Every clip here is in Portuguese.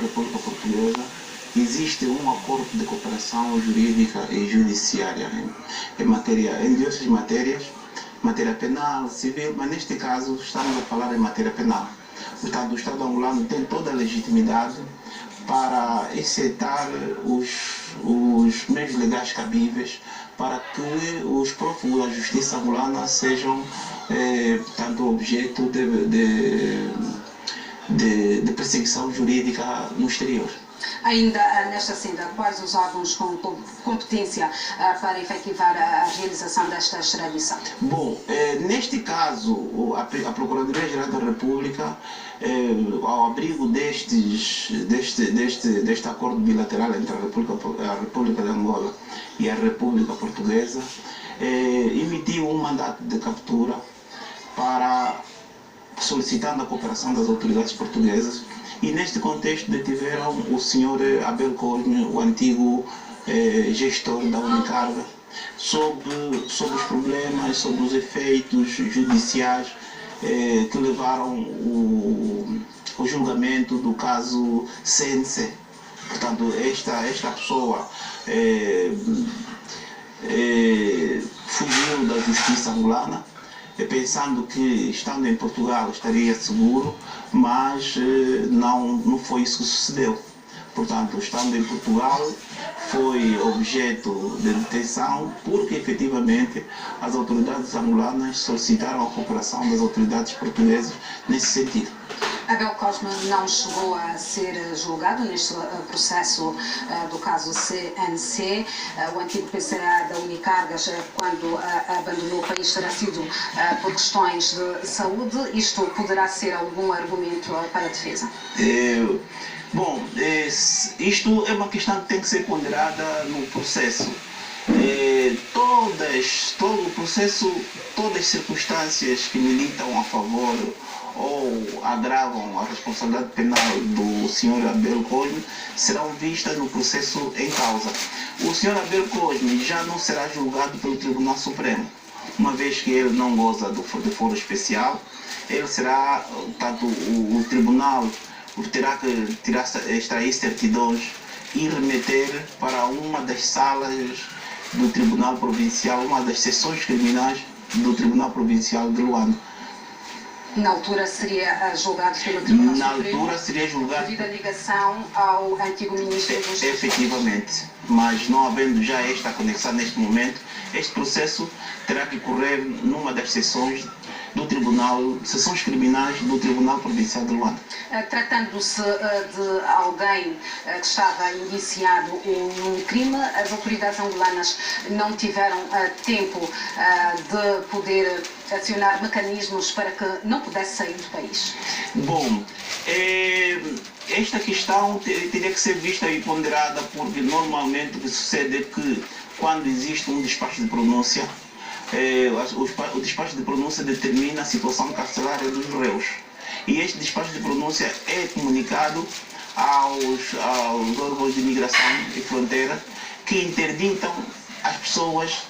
República Portuguesa existe um acordo de cooperação jurídica e judiciária em diversas matérias, matéria penal, civil, mas neste caso estamos a falar em matéria penal. Portanto, o Estado angolano tem toda a legitimidade para executar os meios legais cabíveis para que os prófugos da justiça angolana sejam, portanto, objeto de perseguição jurídica no exterior. Ainda nesta senda, quais os órgãos com competência para efetivar a realização desta extradição? Bom, neste caso, a Procuradoria-Geral da República, ao abrigo deste acordo bilateral entre a República de Angola e a República Portuguesa, emitiu um mandato de captura para solicitando a cooperação das autoridades portuguesas. E neste contexto detiveram o senhor Abel Cosme, o antigo gestor da Unicarga, sobre os problemas, sobre os efeitos judiciais que levaram o julgamento do caso CNC. Portanto, esta pessoa fugiu da justiça angolana, pensando que estando em Portugal estaria seguro, mas não foi isso que sucedeu. Portanto, estando em Portugal, foi objeto de detenção porque efetivamente as autoridades angolanas solicitaram a cooperação das autoridades portuguesas nesse sentido. Abel Cosme não chegou a ser julgado neste processo do caso CNC. O antigo PCA da Unicargas, quando abandonou o país, terá sido por questões de saúde. Isto poderá ser algum argumento para a defesa? Bom, isto é uma questão que tem que ser ponderada no processo. Todo o processo, todas as circunstâncias que militam a favor ou agravam a responsabilidade penal do Sr. Abel Cosme serão vistas no processo em causa. O Sr. Abel Cosme já não será julgado pelo Tribunal Supremo, uma vez que ele não goza do foro especial. Ele será, tanto o Tribunal terá que extrair certidões e remeter para uma das salas do Tribunal Provincial, uma das seções criminais do Tribunal Provincial de Luanda. Na altura seria julgado pelo Tribunal Supremo? Na altura seria julgado devido à ligação ao antigo Ministro da Justiça? Efetivamente, mas não havendo já esta conexão neste momento, este processo terá que correr numa das sessões do Tribunal, sessões criminais do Tribunal Provincial de Luanda. Tratando-se de alguém que estava indiciado num crime, as autoridades angolanas não tiveram tempo de poder acionar mecanismos para que não pudesse sair do país? Bom, esta questão teria que ser vista e ponderada, porque normalmente o que sucede é que quando existe um despacho de pronúncia, o despacho de pronúncia determina a situação carcerária dos réus. E este despacho de pronúncia é comunicado aos órgãos de imigração e fronteira, que interditam as pessoas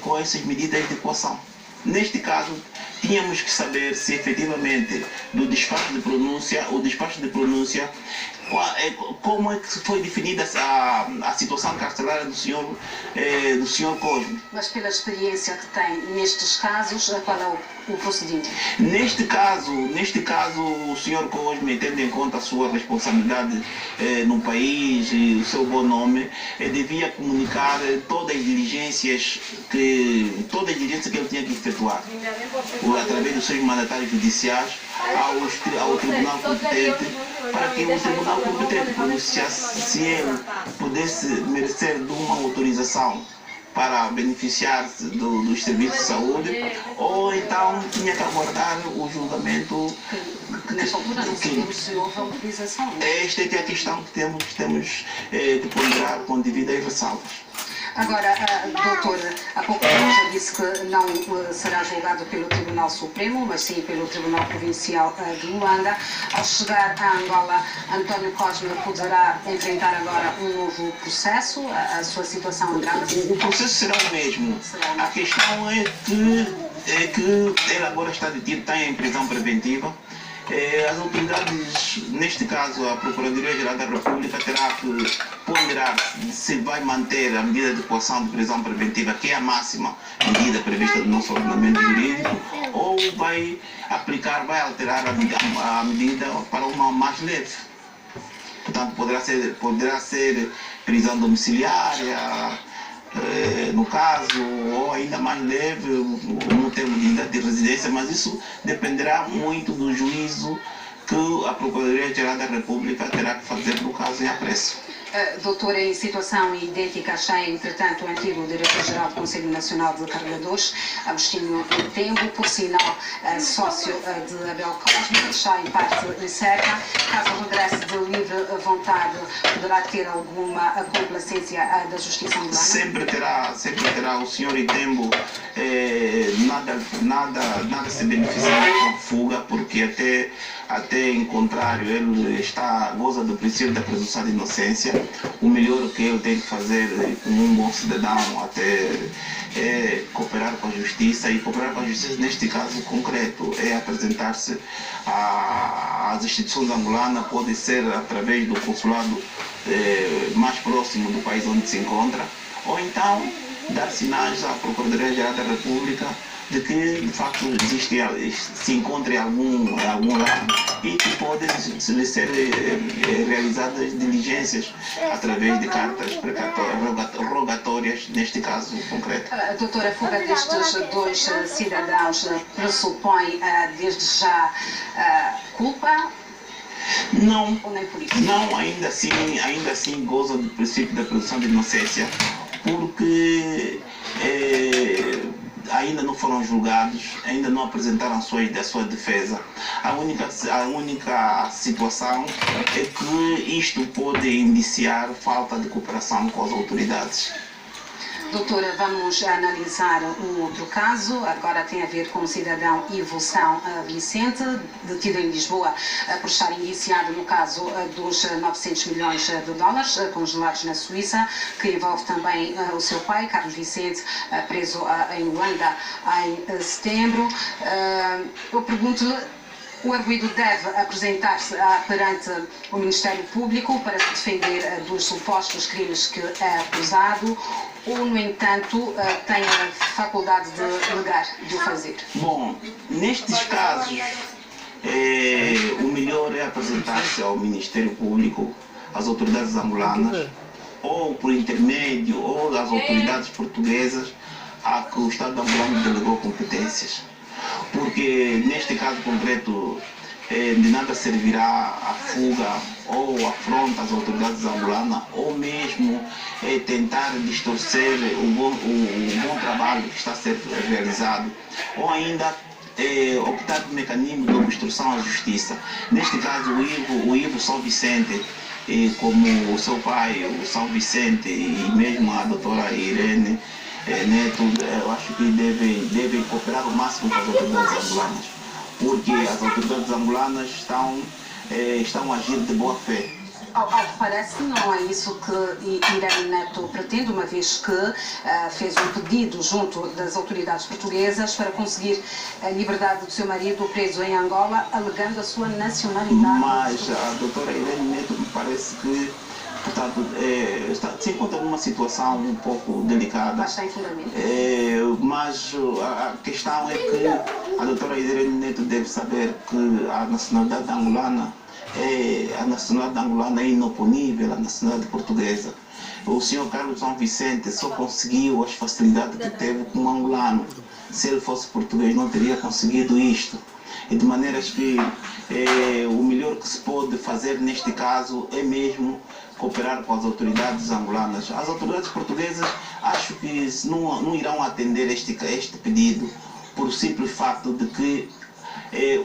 com essas medidas de coação. Neste caso, tínhamos que saber se efetivamente do despacho de pronúncia, como é que foi definida a situação carcerária do senhor Cosme. Mas pela experiência que tem nestes casos, qual é o procedimento? Neste caso, o senhor Cosme, tendo em conta a sua responsabilidade no país e o seu bom nome, devia comunicar todas as diligências que ele tinha que efetuar, através dos seus mandatários judiciais, ao tribunal competente, para que o tribunal competente pronunciasse se ele pudesse merecer de uma autorização para beneficiar-se dos serviços de saúde, ou então tinha que aguardar o julgamento. Nesta altura não sabemos se houve autorização. Esta é a questão que temos de ponderar com devidas ressalvas. Agora, doutor, há pouco já disse que não será julgado pelo Tribunal Supremo, mas sim pelo Tribunal Provincial de Luanda. Ao chegar a Angola, António Cosme poderá enfrentar agora um novo processo? A sua situação agrava? O processo será o mesmo. A questão é que ele agora está detido, está em prisão preventiva. as autoridades, neste caso a Procuradoria-Geral da República, terá que ponderar se vai manter a medida de coação de prisão preventiva, que é a máxima medida prevista no nosso ordenamento jurídico, ou vai aplicar, vai alterar a medida para uma mais leve. Portanto, poderá ser prisão domiciliária, no caso, ou ainda mais leve, no termo de unidade de residência, mas isso dependerá muito do juízo que a Procuradoria-Geral da República terá que fazer no caso em apreço. Doutor, em situação idêntica está, entretanto, o antigo diretor-geral do Conselho Nacional de Carregadores, Agostinho Tembo, por sinal sócio de Abel Cosme, está em parte incerta. Caso regresse de livre vontade, poderá ter alguma complacência da Justiça angolana? Sempre terá o senhor Tembo, nada se beneficiará com fuga, porque até em contrário, ele goza do princípio da presunção de inocência. O melhor que ele tem que fazer como um bom cidadão é cooperar com a justiça, e cooperar com a justiça neste caso concreto é apresentar-se às instituições angolanas, pode ser através do consulado mais próximo do país onde se encontra, ou então dar sinais à Procuradoria-Geral da República de que de facto se encontra em algum lado e que podem ser realizadas diligências através de cartas rogatórias, neste caso concreto. Doutora, a fuga destes dois cidadãos pressupõe desde já culpa? Não, ou nem por isso? Não, ainda assim goza do princípio da presunção de inocência, porque ainda não foram julgados, ainda não apresentaram a sua defesa. A única situação é que isto pode indiciar falta de cooperação com as autoridades. Doutora, vamos analisar um outro caso, agora tem a ver com o cidadão Ivo São Vicente, detido em Lisboa por estar indiciado no caso dos 900 milhões de dólares congelados na Suíça, que envolve também o seu pai, Carlos Vicente, preso em Luanda em setembro. Eu pergunto-lhe, o arguido deve apresentar-se perante o Ministério Público para se defender dos supostos crimes que é acusado, ou, no entanto, tem a faculdade de negar de o fazer? Bom, nestes casos, o melhor é apresentar-se ao Ministério Público, às autoridades angolanas, ou por intermédio, ou às autoridades portuguesas, a que o Estado angolano delegou competências. Porque neste caso concreto de nada servirá a fuga ou a afronta às autoridades angolanas, ou mesmo tentar distorcer o bom trabalho que está a ser realizado, ou ainda optar por mecanismo de obstrução à justiça. Neste caso o Ivo São Vicente, como o seu pai, o São Vicente, e mesmo a doutora Irene Neto, eu acho que devem cooperar o máximo com as autoridades angolanas, porque as autoridades angolanas estão a agir de boa fé. Ao que parece, não é isso que Irene Neto pretende, uma vez que fez um pedido junto das autoridades portuguesas para conseguir a liberdade do seu marido preso em Angola, alegando a sua nacionalidade. Mas a doutora Irene Neto me parece que, portanto, se encontra numa situação um pouco delicada. Mas está em fundamento. Mas a questão é que a doutora Irene Neto deve saber que a nacionalidade angolana é inoponível à nacionalidade portuguesa. O senhor Carlos São Vicente só conseguiu as facilidades que teve como angolano. Se ele fosse português não teria conseguido isto. E de maneiras que o melhor que se pode fazer neste caso é mesmo cooperar com as autoridades angolanas. As autoridades portuguesas acho que não irão atender este pedido, por simples facto de que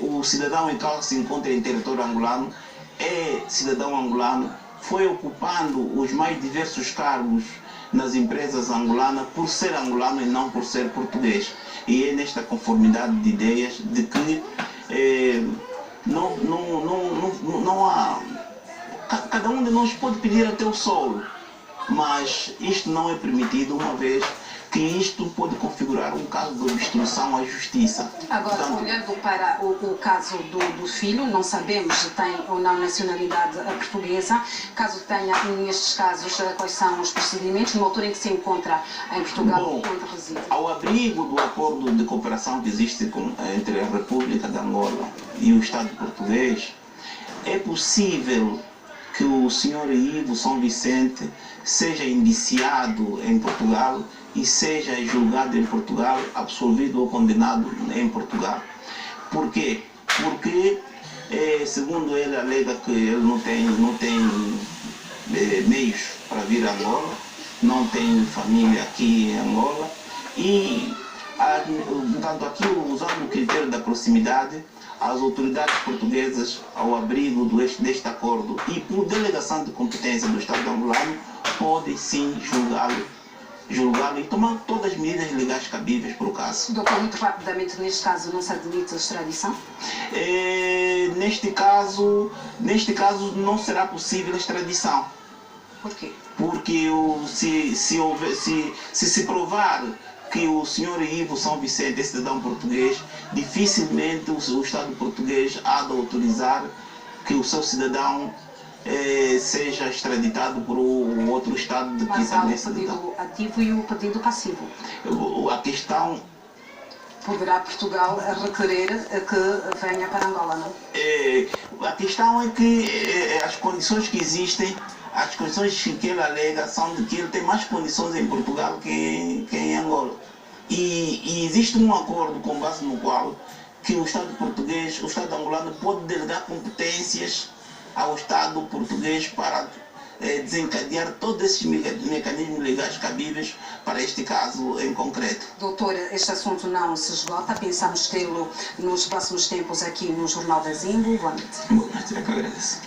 o cidadão em que se encontra em território angolano é cidadão angolano, foi ocupando os mais diversos cargos nas empresas angolanas por ser angolano e não por ser português. E é nesta conformidade de ideias de que não há... Cada um de nós pode pedir até o solo, mas isto não é permitido, uma vez que isto pode configurar um caso de obstrução à justiça. Agora, portanto, olhando para o caso do filho, não sabemos se tem ou não nacionalidade portuguesa. Caso tenha, nestes casos, quais são os procedimentos no altura em que se encontra em Portugal e onde reside? Ao abrigo do acordo de cooperação que existe entre a República de Angola e o Estado português, é possível que o Sr. Ivo São Vicente seja indiciado em Portugal e seja julgado em Portugal, absolvido ou condenado em Portugal. Por quê? Porque, segundo ele, alega que ele não tem meios para vir a Angola, não tem família aqui em Angola e, portanto, aqui usando o critério da proximidade, as autoridades portuguesas, ao abrigo deste acordo e por delegação de competência do Estado angolano, podem sim julgá-lo e tomar todas as medidas legais cabíveis para o caso. Doutor, muito rapidamente, neste caso não se admite a extradição? Neste caso não será possível a extradição. Por quê? Porque se provar que o Sr. Ivo São Vicente é cidadão português, dificilmente o Estado português há de autorizar que o seu cidadão seja extraditado por um outro Estado de que também é cidadão. Mas há o pedido ativo e o pedido passivo. A questão... Poderá Portugal requerer que venha para Angola, não? A questão é que as condições que existem, as condições que ele alega são de que ele tem mais condições em Portugal que em Angola. E existe um acordo com base no qual que o Estado português, o Estado angolano pode delegar competências ao Estado português para desencadear todos esses mecanismos legais cabíveis para este caso em concreto. Doutor, este assunto não se esgota, pensamos tê-lo nos próximos tempos aqui no Jornal da Zimbo. Boa noite. Boa noite, eu que agradeço.